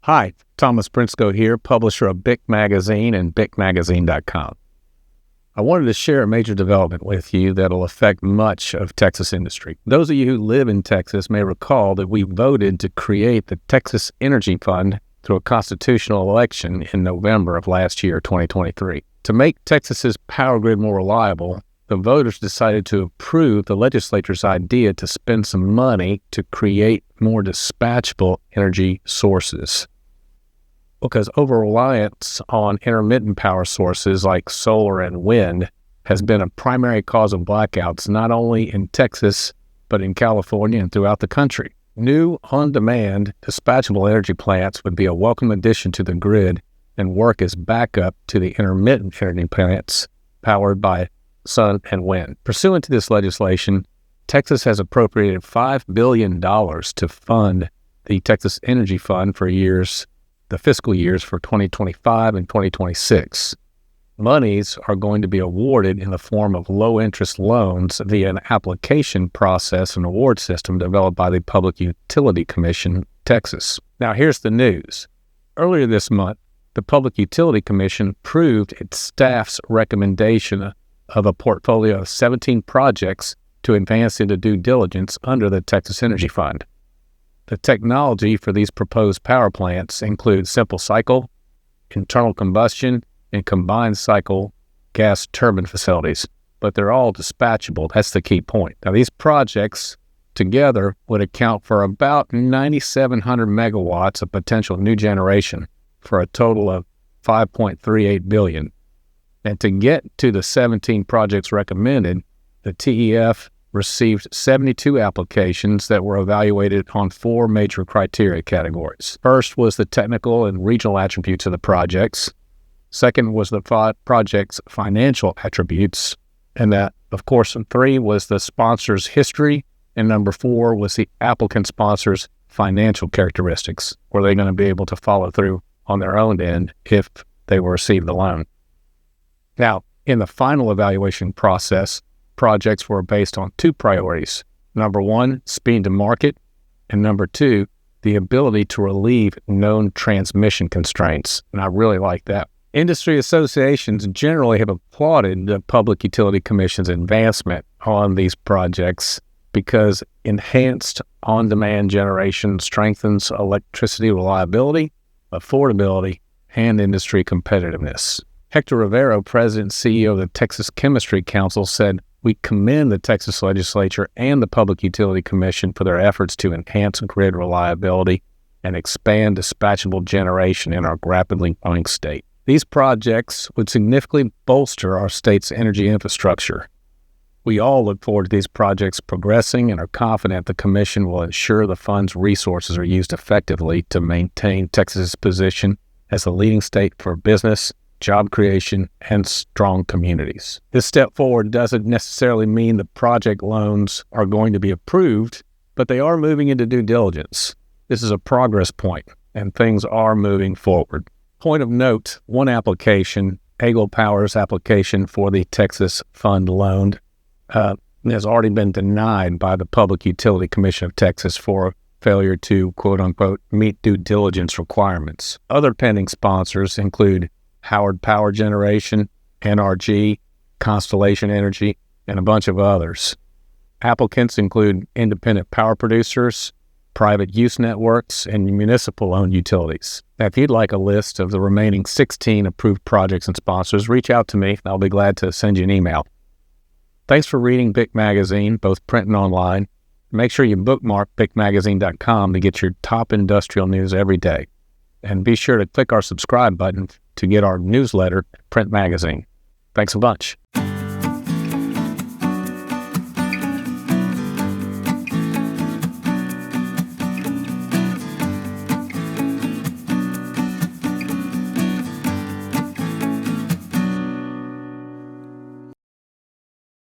Hi, Thomas Brinsko here, publisher of BIC Magazine and BICmagazine.com. I wanted to share a major development with you that will affect much of Texas industry. Those of you who live in Texas may recall that we voted to create the Texas Energy Fund through a constitutional election in November of last year, 2023. To make Texas's power grid more reliable, the voters decided to approve the legislature's idea to spend some money to create more dispatchable energy sources. Because over-reliance on intermittent power sources like solar and wind has been a primary cause of blackouts not only in Texas, but in California and throughout the country. New on-demand dispatchable energy plants would be a welcome addition to the grid and work as backup to the intermittent energy plants powered by sun and wind. Pursuant to this legislation, Texas has appropriated $5 billion to fund the Texas Energy Fund for the fiscal years for 2025 and 2026. Monies are going to be awarded in the form of low-interest loans via an application process and award system developed by the Public Utility Commission, Texas. Now, here's the news. Earlier this month, the Public Utility Commission approved its staff's recommendation of a portfolio of 17 projects to advance into due diligence under the Texas Energy Fund. The technology for these proposed power plants includes simple cycle, internal combustion, and combined cycle gas turbine facilities, but they're all dispatchable. That's the key point. Now, these projects together would account for about 9,700 megawatts of potential new generation for a total of $5.38 billion. And to get to the 17 projects recommended, the TEF received 72 applications that were evaluated on 4 major criteria categories. First was the technical and regional attributes of the projects. Second was the project's financial attributes. And that, of course, 3 was the sponsor's history. And number 4 was the applicant sponsor's financial characteristics. Were they going to be able to follow through on their own end if they were received the loan? Now, in the final evaluation process, projects were based on 2 priorities. Number 1, speed to market, and number 2, the ability to relieve known transmission constraints. And I really like that. Industry associations generally have applauded the Public Utility Commission's advancement on these projects because enhanced on-demand generation strengthens electricity reliability, affordability, and industry competitiveness. Hector Rivero, President and CEO of the Texas Chemistry Council, said, "We commend the Texas Legislature and the Public Utility Commission for their efforts to enhance grid reliability and expand dispatchable generation in our rapidly growing state." These projects would significantly bolster our state's energy infrastructure. We all look forward to these projects progressing and are confident the Commission will ensure the fund's resources are used effectively to maintain Texas's position as a leading state for business, job creation, and strong communities. This step forward doesn't necessarily mean the project loans are going to be approved, but they are moving into due diligence. This is a progress point, and things are moving forward. Point of note, one application, Eagle Power's application for the Texas Fund loan, has already been denied by the Public Utility Commission of Texas for failure to, quote-unquote, meet due diligence requirements. Other pending sponsors include Howard Power Generation, NRG, Constellation Energy, and a bunch of others. Applicants include independent power producers, private use networks, and municipal-owned utilities. Now, if you'd like a list of the remaining 16 approved projects and sponsors, reach out to me, and I'll be glad to send you an email. Thanks for reading BIC Magazine, both print and online. Make sure you bookmark BICmagazine.com to get your top industrial news every day. And be sure to click our subscribe button to get our newsletter, Print Magazine. Thanks a bunch.